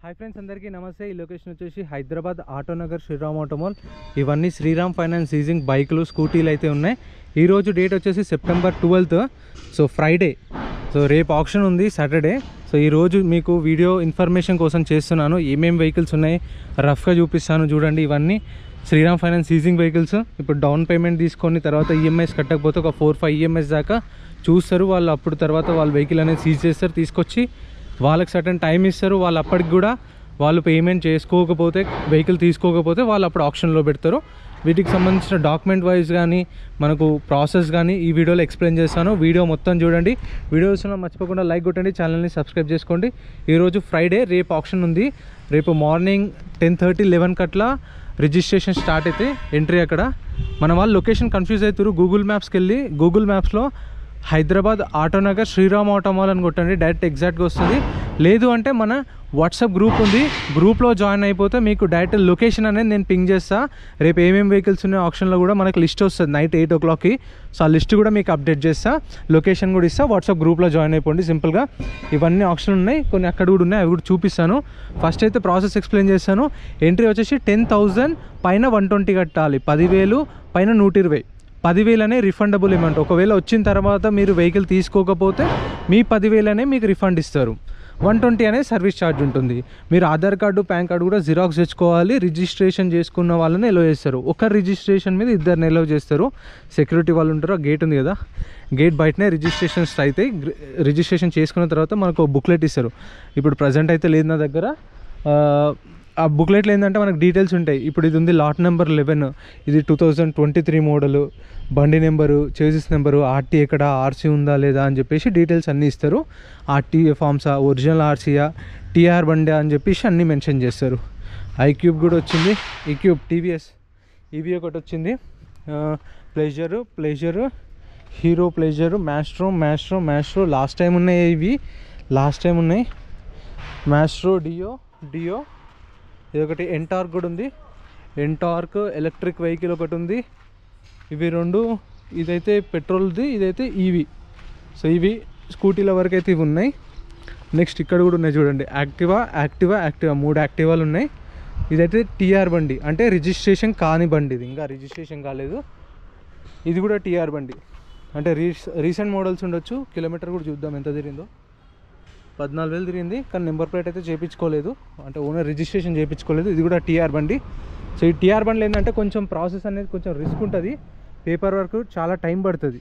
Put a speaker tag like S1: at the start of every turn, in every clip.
S1: Hi friends, అందరికీ నమస్తే. ఈ లొకేషన్ వచ్చేసి హైదరాబాద్ ఆటోనగర్ శ్రీరామ్ ఆటోమాల్. ఇవన్నీ శ్రీరామ్ ఫైనాన్స్ లీజింగ్ బైకులు, స్కూటీలు అయితే ఉన్నాయి. ఈరోజు డేట్ వచ్చేసి September 12th, so Friday. So రేపు ఆప్షన్ ఉంది, సాటర్డే. సో ఈరోజు మీకు వీడియో ఇన్ఫర్మేషన్ కోసం చేస్తున్నాను. ఏమేమి వెహికల్స్ ఉన్నాయి రఫ్గా చూపిస్తాను. చూడండి, ఇవన్నీ శ్రీరామ్ ఫైనాన్స్ లీజింగ్ వెహికల్స్. ఇప్పుడు డౌన్ పేమెంట్ తీసుకొని తర్వాత ఈఎంఐస్ కట్టకపోతే ఒక 4-5 ఈఎంఐస్ దాకా చూస్తారు వాళ్ళు. అప్పుడు తర్వాత వాళ్ళ వెహికల్ అనేది సీజ్ చేస్తారు, తీసుకొచ్చి వాళ్ళకి సర్టన్ టైం ఇస్తారు. వాళ్ళు అప్పటికి కూడా వాళ్ళు పేమెంట్ చేసుకోకపోతే, వెహికల్ తీసుకోకపోతే వాళ్ళు అప్పుడు ఆప్షన్లో పెడతారు. వీటికి సంబంధించిన డాక్యుమెంట్ వైజ్ కానీ మనకు ప్రాసెస్ కానీ ఈ వీడియోలో ఎక్స్ప్లెయిన్ చేస్తాను. వీడియో మొత్తం చూడండి. వీడియోస్ మర్చిపోకుండా లైక్ కొట్టండి, ఛానల్ని సబ్స్క్రైబ్ చేసుకోండి. ఈరోజు ఫ్రైడే, రేపు ఆప్షన్ ఉంది. రేపు మార్నింగ్ 10:30-11 అట్లా రిజిస్ట్రేషన్ స్టార్ట్ అయితే ఎంట్రీ. అక్కడ మన వాళ్ళు లొకేషన్ కన్ఫ్యూజ్ అవుతారు. గూగుల్ మ్యాప్స్కి వెళ్ళి గూగుల్ మ్యాప్స్లో హైదరాబాద్ ఆటోనగర్ శ్రీరామ్ ఆటోమాల్ అని కొట్టండి, డైరెక్ట్ ఎగ్జాక్ట్గా వస్తుంది. లేదు అంటే మన వాట్సాప్ గ్రూప్ ఉంది, గ్రూప్లో జాయిన్ అయిపోతే మీకు డైరెక్ట్ లొకేషన్ అనేది నేను పింగ్ చేస్తా. రేపు ఏమేమి వెహికల్స్ ఉన్నాయి ఆప్షన్లో కూడా మనకు లిస్ట్ వస్తుంది నైట్ 8 o'clockకి. సో ఆ లిస్ట్ కూడా మీకు అప్డేట్ చేస్తా, లొకేషన్ కూడా ఇస్తా. వాట్సాప్ గ్రూప్లో జాయిన్ అయిపోండి సింపుల్గా. ఇవన్నీ ఆప్షన్ ఉన్నాయి, కొన్ని అక్కడ కూడా ఉన్నాయి, అవి కూడా చూపిస్తాను. ఫస్ట్ అయితే ప్రాసెస్ ఎక్స్ప్లెయిన్ చేస్తాను. ఎంట్రీ వచ్చేసి 10,000 పైన 120 కట్టాలి, 10,000 పైన 120. 10,000 అనే రిఫండబుల్ అమౌంట్. ఒకవేళ వచ్చిన తర్వాత మీరు వెహికల్ తీసుకోకపోతే మీ 10,000 అనే మీకు రిఫండ్ ఇస్తారు. 120 అనే సర్వీస్ ఛార్జ్ ఉంటుంది. మీరు ఆధార్ కార్డు, పాన్ కార్డు కూడా జిరాక్స్ తెచ్చుకోవాలి. రిజిస్ట్రేషన్ చేసుకున్న వాళ్ళని ఎలో చేస్తారు. ఒక రిజిస్ట్రేషన్ మీద 2 ఎలో చేస్తారు. సెక్యూరిటీ వాళ్ళు ఉంటారు, ఆ గేట్ ఉంది కదా, గేట్ బయటనే రిజిస్ట్రేషన్స్ అయితే. రిజిస్ట్రేషన్ చేసుకున్న తర్వాత మనకు బుక్లెట్ ఇస్తారు. ఇప్పుడు ప్రజెంట్ అయితే లేదు నా దగ్గర. ఆ బుక్లెట్లు ఏంటంటే మనకు డీటెయిల్స్ ఉంటాయి. ఇప్పుడు ఇది ఉంది లాట్ నెంబర్ 11, ఇది 2023 మోడలు, బండి నెంబరు, చేసిస్ నెంబరు, ఆర్టీ ఎక్కడ, ఆర్సీ ఉందా లేదా అని చెప్పేసి డీటెయిల్స్ అన్నీ ఇస్తారు. ఆర్టీఏ ఫామ్సా, ఒరిజినల్ ఆర్సీయా, టీఆర్ బండి అని చెప్పేసి అన్నీ మెన్షన్ చేస్తారు. ఐక్యూబ్ కూడా వచ్చింది, ఈక్యూబ్ టీవీఎస్ ఈవీ ఒకటి వచ్చింది. Pleasure, hero pleasure, Maestro last time ఉన్నాయి. ఇవి లాస్ట్ టైం ఉన్నాయి. మ్యాస్ట్రో, డియో ఇదొకటి. ఎంటార్క్ కూడా ఉంది. ఎంటార్క్ ఎలక్ట్రిక్ వెహికల్ ఒకటి ఉంది. ఇవి 2, ఇదైతే పెట్రోల్ది, ఇదైతే ఈవీ. సో ఇవి స్కూటీల వరకు అయితే ఇవి ఉన్నాయి. నెక్స్ట్ ఇక్కడ కూడా ఉన్నాయి చూడండి, యాక్టివా 3 యాక్టివాలు ఉన్నాయి. ఇదైతే టీఆర్ బండి, అంటే రిజిస్ట్రేషన్ కాని బండి. ఇది ఇంకా రిజిస్ట్రేషన్ కాలేదు. ఇది కూడా టీఆర్ బండి, అంటే రీసెంట్ మోడల్స్ ఉండొచ్చు. కిలోమీటర్ కూడా చూద్దాం ఎంత తిరిగిందో. 14,000 తిరిగింది, కానీ నెంబర్ ప్లేట్ అయితే చేయించుకోలేదు, అంటే ఓనర్ రిజిస్ట్రేషన్ చేయించుకోలేదు. ఇది కూడా టీఆర్ బండి. సో ఈ టీఆర్ బండ్లు ఏంటంటే కొంచెం ప్రాసెస్ అనేది కొంచెం రిస్క్ ఉంటుంది. పేపర్ వర్క్ చాలా టైం పడుతుంది.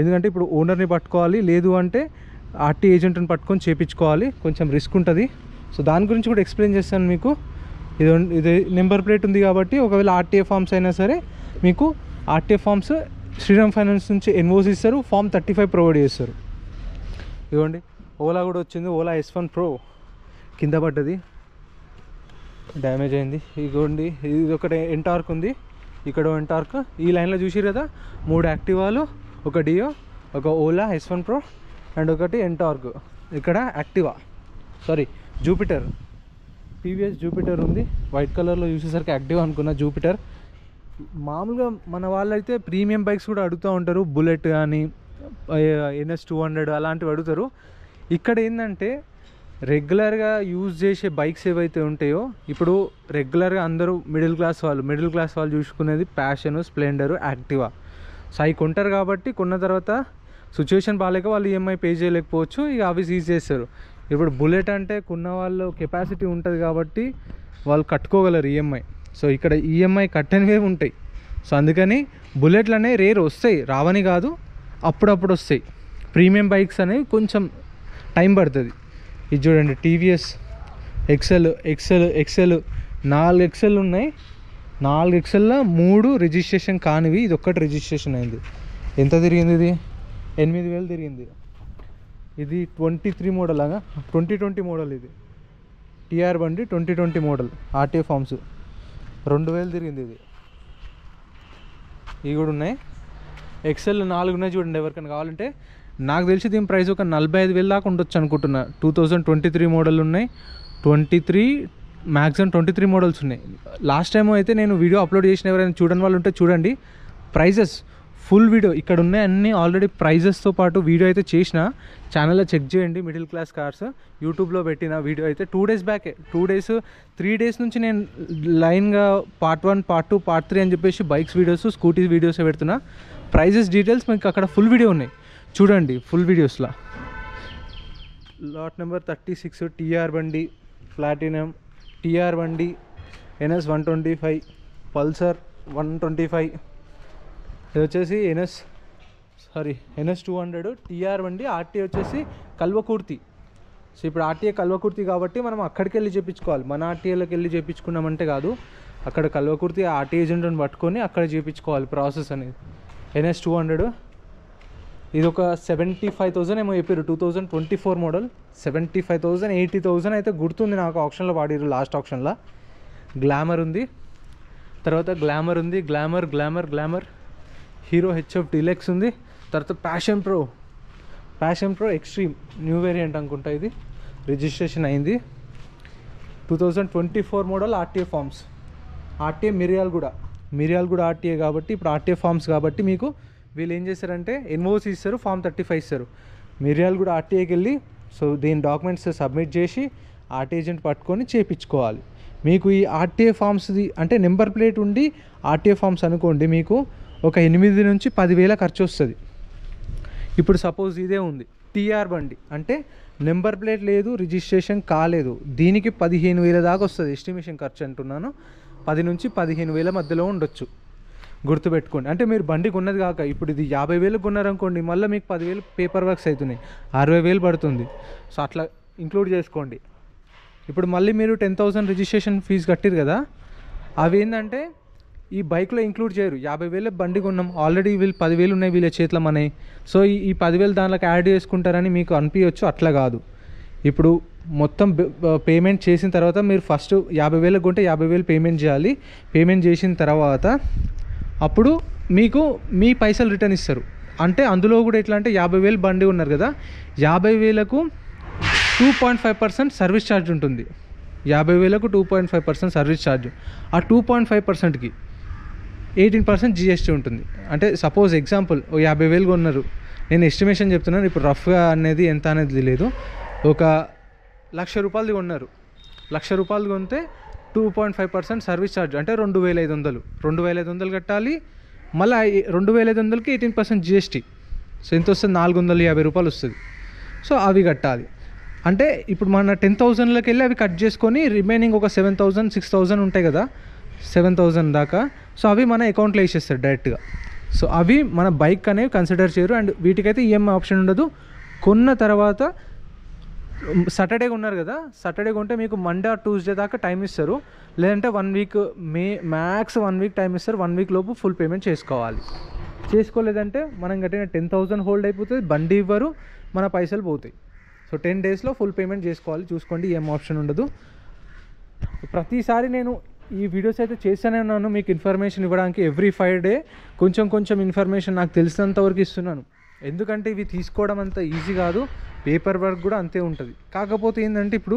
S1: ఎందుకంటే ఇప్పుడు ఓనర్ని పట్టుకోవాలి, లేదు అంటే ఆర్టీ ఏజెంట్ని పట్టుకొని చేయించుకోవాలి, కొంచెం రిస్క్ ఉంటుంది. సో దాని గురించి కూడా ఎక్స్ప్లెయిన్ చేస్తాను మీకు. ఇది నెంబర్ ప్లేట్ ఉంది కాబట్టి ఒకవేళ ఆర్టీఏ ఫామ్స్ అయినా సరే మీకు ఆర్టీఏ ఫామ్స్ శ్రీరామ్ ఫైనాన్స్ నుంచి ఎన్ఓసి ఇస్తారు, ఫామ్ 35 ప్రొవైడ్ చేస్తారు. ఇదిగోండి, ఓలా కూడా వచ్చింది. ఓలా S1 Pro కింద పడ్డది, డ్యామేజ్ అయింది. ఇదిగోండి, ఇది ఒకటి ఎంటార్క్ ఉంది. ఇక్కడ ఎంటార్క్ ఈ లైన్లో చూసిరు కదా, 3 యాక్టివాలు, ఒక డియో, ఒక ఓలా S1 Pro అండ్ ఒకటి ఎంటార్క్. ఇక్కడ జూపిటర్, టీవీఎస్ జూపిటర్ ఉంది. వైట్ కలర్లో చూసేసరికి యాక్టివా అనుకున్న, జూపిటర్. మామూలుగా మన వాళ్ళైతే ప్రీమియం బైక్స్ కూడా అడుగుతూ ఉంటారు, బుల్లెట్ కానీ NS 200 అలాంటివి అడుగుతారు. ఇక్కడ ఏంటంటే రెగ్యులర్గా యూజ్ చేసే బైక్స్ ఏవైతే ఉంటాయో, ఇప్పుడు రెగ్యులర్గా అందరూ మిడిల్ క్లాస్ వాళ్ళు చూసుకునేది ప్యాషన్, స్ప్లెండర్, యాక్టివా. సో అవి కొంటారు కాబట్టి కొన్న తర్వాత సిచ్యువేషన్ బాగాలేక వాళ్ళు ఈఎంఐ పే చేయలేకపోవచ్చు, ఇక అవి సీజ్ చేస్తారు. ఇప్పుడు బుల్లెట్ అంటే కొన్న వాళ్ళు కెపాసిటీ ఉంటుంది కాబట్టి వాళ్ళు కట్టుకోగలరు ఈఎంఐ. సో ఇక్కడ ఈఎంఐ కట్టనివే ఉంటాయి. సో అందుకని బుల్లెట్లు అనేవి రేర్ వస్తాయి, రావని కాదు, అప్పుడప్పుడు వస్తాయి. ప్రీమియం బైక్స్ అనేవి కొంచెం టైం పడుతుంది. ఇది చూడండి, టీవీఎస్ ఎక్సెల్ 4 ఎక్సెల్ ఉన్నాయి. 4 ఎక్సెల్లో 3 రిజిస్ట్రేషన్ కానివి, ఇది ఒక్కటి రిజిస్ట్రేషన్ అయింది. ఎంత తిరిగింది? ఇది 8,000 తిరిగింది. ఇది 23 మోడల్, 2020 మోడల్. ఇది టీఆర్ బండి 2020 మోడల్, ఆర్టీఏ ఫామ్స్ 2,000 తిరిగింది. ఇది ఇవి కూడా ఉన్నాయి. ఎక్సెల్ 4 ఉన్నాయి చూడండి. ఎవరికైనా కావాలంటే, నాకు తెలిసి దీని ప్రైస్ ఒక 45,000 దాకా ఉండొచ్చు అనుకుంటున్నా. 2023 మోడల్ ఉన్నాయి, 23 మ్యాక్సిమం 23 మోడల్స్ ఉన్నాయి. లాస్ట్ టైం అయితే నేను వీడియో అప్లోడ్ చేసిన, ఎవరైనా చూడని వాళ్ళు ఉంటే చూడండి. ప్రైజెస్ ఫుల్ వీడియో ఇక్కడ ఉన్నాయి అన్నీ ఆల్రెడీ ప్రైజెస్తో పాటు వీడియో అయితే చేసిన, ఛానల్లో చెక్ చేయండి. మిడిల్ క్లాస్ కార్స్ యూట్యూబ్లో పెట్టిన వీడియో అయితే 2 days బ్యాకే, 3 days నుంచి నేను లైన్గా పార్ట్ 1, పార్ట్ 2, పార్ట్ 3 అని చెప్పేసి బైక్స్ వీడియోస్, స్కూటీస్ వీడియోస్ పెడుతున్నా. ప్రైజెస్ డీటెయిల్స్ మీకు అక్కడ ఫుల్ వీడియో ఉన్నాయి చూడండి. ఫుల్ వీడియోస్లో లాట్ నెంబర్ 36 టీఆర్ బండి, ప్లాటినం టీఆర్ బండి, NS 125, పల్సర్ 125, ఇది వచ్చేసి NS 200 టీఆర్ బండి. ఆర్టీఏ వచ్చేసి కల్వకుర్తి. సో ఇప్పుడు ఆర్టీఏ కల్వకుర్తి కాబట్టి మనం అక్కడికి వెళ్ళి చేయించుకోవాలి. మన ఆర్టీఏలోకి వెళ్ళి చేయించుకున్నామంటే కాదు, అక్కడ కల్వకుర్తి ఆర్టీ ఏజెంట్ని పట్టుకొని అక్కడ చేయించుకోవాలి ప్రాసెస్ అనేది. NS 200 ఇది ఒక 75,000 ఏమో చెప్పారు, 2024 మోడల్. 75,000 80,000 అయితే గుర్తుంది నాకు, ఆప్షన్లో వాడిరు లాస్ట్ ఆప్షన్లో. గ్లామర్ ఉంది, తర్వాత గ్లామర్ ఉంది, గ్లామర్ హీరో HF డీలక్స్ ఉంది. తర్వాత Passion Pro Xtreme new variant అనుకుంటా. ఇది రిజిస్ట్రేషన్ అయింది 2024 model. RTA forms, RTA Miryalaguda RTA కాబట్టి ఇప్పుడు ఆర్టీఏ ఫార్మ్స్ కాబట్టి మీకు వీళ్ళు ఏం చేస్తారంటే ఎన్ఓసి ఇస్తారు, Form 35 ఇస్తారు. మిర్యాలగూడ ఆర్టీఏకి వెళ్ళి సో దీని డాక్యుమెంట్స్ సబ్మిట్ చేసి ఆర్టీ ఏజెంట్ పట్టుకొని చేయించుకోవాలి. మీకు ఈ ఆర్టీఏ ఫార్మ్స్ది అంటే నెంబర్ ప్లేట్ ఉండి ఆర్టీఏ ఫార్మ్స్ అనుకోండి, మీకు ఒక 8 నుంచి 10,000 ఖర్చు వస్తుంది. ఇప్పుడు సపోజ్ ఇదే ఉంది టీఆర్ బండి అంటే నెంబర్ ప్లేట్ లేదు, రిజిస్ట్రేషన్ కాలేదు, దీనికి 15,000 దాకా వస్తుంది ఎస్టిమేషన్ ఖర్చు అంటున్నాను. 10 నుంచి 15,000 మధ్యలో ఉండొచ్చు, గుర్తుపెట్టుకోండి. అంటే మీరు బండికి ఉన్నది కాక ఇప్పుడు ఇది 50,000 కొన్నారనుకోండి, మళ్ళీ మీకు 10,000 పేపర్ వర్క్స్ అవుతున్నాయి, 60,000 పడుతుంది. సో అట్లా ఇంక్లూడ్ చేసుకోండి. ఇప్పుడు మళ్ళీ మీరు 10,000 రిజిస్ట్రేషన్ ఫీజు కట్టిరు కదా, అవి ఏంటంటే ఈ బైక్లో ఇంక్లూడ్ చేయరు. 50,000 బండి కొన్నాం, ఆల్రెడీ వీళ్ళు 10,000 ఉన్నాయి వీళ్ళ చేతిలో మనవి, సో ఈ 10,000 దాంట్లోకి యాడ్ చేసుకుంటారని మీకు అనిపించవచ్చు. అట్లా కాదు. ఇప్పుడు మొత్తం పేమెంట్ చేసిన తర్వాత మీరు ఫస్ట్ 50,000 కొంటే 50,000 పేమెంట్ చేయాలి. పేమెంట్ చేసిన తర్వాత అప్పుడు మీకు మీ పైసలు రిటర్న్ ఇస్తారు. అంటే అందులో కూడా ఎట్లా అంటే 50,000 బండి ఉన్నారు కదా, 50,000కు 2.5% సర్వీస్ ఛార్జ్ ఉంటుంది. 50,000కు 2.5% సర్వీస్ ఛార్జ్. ఆ 2.5%కి 18% GST ఉంటుంది. అంటే సపోజ్ ఎగ్జాంపుల్ 50,000 కొన్నారు, నేను ఎస్టిమేషన్ చెప్తున్నాను, ఇప్పుడు రఫ్గా అనేది ఎంత అనేది లేదు. ఒక ₹1,00,000 కొన్నారు, ₹1,00,000 కొంటే 2.5% సర్వీస్ ఛార్జ్ అంటే 2,500 కట్టాలి. మళ్ళీ 2,500కి 18% GST. సో ఎంత వస్తుంది? ₹450 వస్తుంది. సో అవి కట్టాలి. అంటే ఇప్పుడు మన 10,000లోకి వెళ్ళి అవి కట్ చేసుకొని రిమైనింగ్ ఒక 7,000 6,000 ఉంటాయి కదా, 7,000 దాకా. సో అవి మన అకౌంట్లో వేసేస్తారు డైరెక్ట్గా. సో అవి మన బైక్ అనేవి కన్సిడర్ చేయరు. అండ్ వీటికైతే ఈఎంఐ ఆప్షన్ ఉండదు. కొన్న తర్వాత సాటర్డే ఉన్నారు కదా, సాటర్డే కొంటే మీకు మండే ఆర్ ట్యూస్డే దాకా టైం ఇస్తారు. లేదంటే 1 వీక్ మ్యాక్స్ 1 వీక్ టైం ఇస్తారు. 1 వీక్ లోపు ఫుల్ పేమెంట్ చేసుకోవాలి. చేసుకోలేదంటే మనం కట్టిన 10,000 హోల్డ్ అయిపోతుంది, బండి ఇవ్వరు, మన పైసలు పోతాయి. సో 10 డేస్లో ఫుల్ పేమెంట్ చేసుకోవాలి. చూసుకోండి, ఏం ఆప్షన్ ఉండదు. ప్రతిసారి నేను ఈ వీడియోస్ అయితే చేస్తూనే ఉన్నాను మీకు ఇన్ఫర్మేషన్ ఇవ్వడానికి. ఎవ్రీ 5 డే కొంచెం ఇన్ఫర్మేషన్ నాకు తెలిసినంత వరకు ఇస్తున్నాను. ఎందుకంటే ఇవి తీసుకోవడం అంత ఈజీ కాదు, పేపర్ వర్క్ కూడా అంతే ఉంటుంది. కాకపోతే ఏంటంటే ఇప్పుడు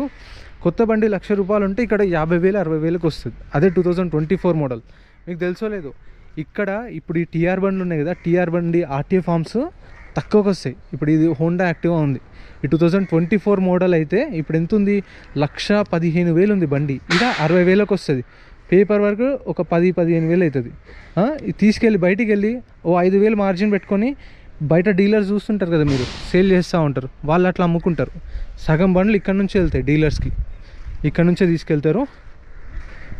S1: కొత్త బండి ₹1,00,000 ఉంటే ఇక్కడ 50,000 60,000కి వస్తుంది. అదే 2024 మోడల్. మీకు తెలుసో లేదో, ఇక్కడ ఇప్పుడు ఈ టీఆర్ బండ్లు ఉన్నాయి కదా, టీఆర్ బండి ఆర్టీఏ ఫార్మ్స్ తక్కువకి వస్తాయి. ఇప్పుడు ఇది హోండా యాక్టివా ఉంది, ఈ 2024 మోడల్ అయితే ఇప్పుడు ఎంత ఉంది? 1,15,000 ఉంది బండి. ఇలా 60,000కి వస్తుంది. పేపర్ వర్క్ ఒక 10-15,000 అవుతుంది. ఇది తీసుకెళ్ళి బయటికి వెళ్ళి ఓ 5,000 మార్జిన్ పెట్టుకొని బయట డీలర్స్ చూస్తుంటారు కదా, మీరు సేల్ చేస్తూ ఉంటారు, వాళ్ళు అట్లా అమ్ముకుంటారు. సగం బండ్లు ఇక్కడ నుంచే వెళ్తాయి డీలర్స్కి, ఇక్కడ నుంచే తీసుకెళ్తారు.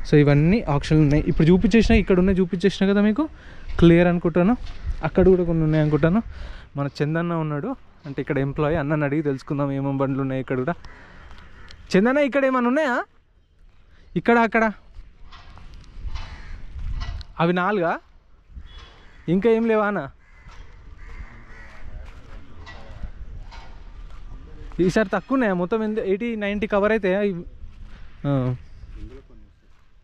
S1: సో ఇవన్నీ ఆప్షన్లు ఉన్నాయి. ఇప్పుడు ఇక్కడ ఉన్నాయి చూపించేసిన కదా మీకు, క్లియర్ అనుకుంటాను. అక్కడ కూడా కొన్ని ఉన్నాయి అనుకుంటాను. మన చందన్న ఉన్నాడు, అంటే ఇక్కడ ఎంప్లాయీ, అన్నని అడిగి తెలుసుకుందాం ఏమేమి బండ్లు ఉన్నాయి ఇక్కడ కూడా. చందన్న, ఇక్కడ ఏమైనా ఉన్నాయా? ఇక్కడ అక్కడ అవి 4 ఇంకా ఏం లేవా అన్న? ఈసారి తక్కువ ఉన్నాయా? మొత్తం 80-90 కవర్ అయితే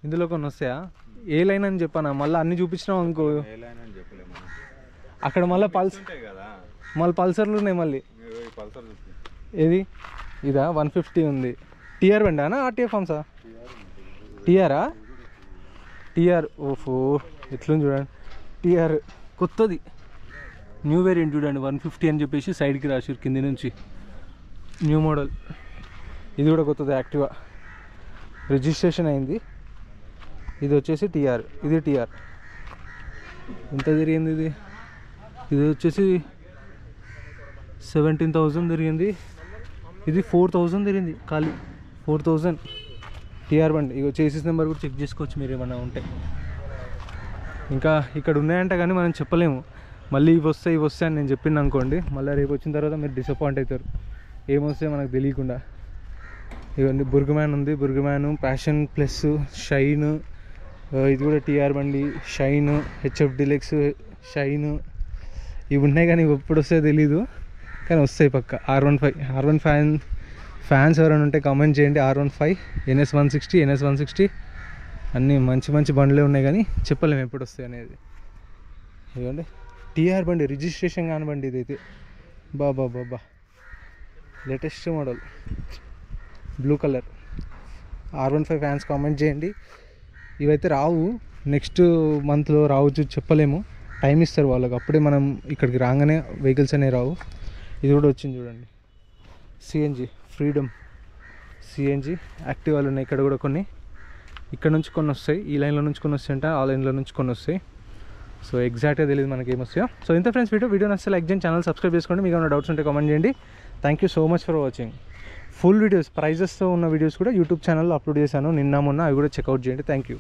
S1: ఇందులో కొన్ని వస్తాయా? ఏ లైన్ అని చెప్పానా? మళ్ళీ అన్ని చూపించినావు అనుకో, అక్కడ మళ్ళీ పల్సర్లు ఉన్నాయి. మళ్ళీ ఏది? ఇదా 150 ఉంది. టీఆర్ బండి అనా ఆర్టీఏ ఫార్మ్సా? టీఆరా? టీఆర్. ఓఫో, ఎట్లుంది చూడండి. టీఆర్ కొత్తది, న్యూ వేరియంట్ చూడండి 150 అని చెప్పేసి సైడ్కి రాశారు కింది నుంచి. న్యూ మోడల్, ఇది కూడా కొత్తది. యాక్టివా రిజిస్ట్రేషన్ అయింది. ఇది వచ్చేసి టీఆర్, ఇది టీఆర్. ఎంత తిరిగింది ఇది? ఇది వచ్చేసి 17,000 తిరిగింది. ఇది 4,000 తిరిగింది ఖాళీ. 4,000 టీఆర్ బండి. ఇక చేసేసి నెంబర్ కూడా చెక్ చేసుకోవచ్చు మీరు ఏమన్నా ఉంటే. ఇంకా ఇక్కడ ఉన్నాయంట కానీ మనం చెప్పలేము. మళ్ళీ ఇవి వస్తాయి అని నేను చెప్పింది అనుకోండి, మళ్ళీ రేపు వచ్చిన తర్వాత మీరు డిసప్పాయింట్ అవుతారు. ఏమొస్తాయో మనకు తెలియకుండా. ఇవన్నీ బుర్గమ్యాన్ ఉంది, బుర్గమ్యాన్, ప్యాషన్ ప్లస్, షైన్, ఇది కూడా టీఆర్ బండి, షైన్, హెచ్ఎఫ్ డిలెక్స్, షైన్, ఇవి ఉన్నాయి కానీ ఇవి ఎప్పుడు వస్తాయో తెలీదు, కానీ వస్తాయి పక్క. R15 ఫ్యాన్స్ ఎవరైనా ఉంటే కామెంట్ చేయండి. R15, NS160, NS160 అన్నీ మంచి బండ్లే ఉన్నాయి కానీ చెప్పలేము ఎప్పుడు వస్తాయి అనేది. ఇవ్వండి టీఆర్ బండి, రిజిస్ట్రేషన్ కాని బండి ఇదైతే. బాబా latest model, blue colour. R15 fans comment చేయండి. ఇవైతే రావు, నెక్స్ట్ మంత్లో రావచ్చు, చెప్పలేము. టైం ఇస్తారు వాళ్ళకి, అప్పుడే మనం ఇక్కడికి రాగానే వెహికల్స్ అనేవి రావు. ఇది కూడా వచ్చింది చూడండి, సిఎన్జి ఫ్రీడమ్, సిఎన్జి. యాక్టివాలు ఉన్నాయి ఇక్కడ కూడా కొన్ని. ఇక్కడ నుంచి కొన్ని వస్తాయి, ఈ లైన్లో నుంచి కొన్ని వస్తాయంట, ఆ లైన్లో నుంచి కొన్ని వస్తాయి. సో ఎగ్జాక్ట్గా తెలియదు మనకి ఏమొస్తాయో. సో ఇంత ఫ్రెండ్స్ వీడియో నచ్చితే లైక్ చేయండి, ఛానల్ సబ్స్క్రైబ్ చేసుకోండి. మీకు ఏమైనా డౌట్స్ ఉంటే కామెంట్ చేయండి. Thank you so much for watching. Full videos, ప్రైజెస్తో ఉన్న వీడియోస్ కూడా యూట్యూబ్ ఛానల్లో అప్లోడ్ చేశాను నిన్న మొన్న, అవి కూడా చెక్అవుట్ చేయండి. Thank you.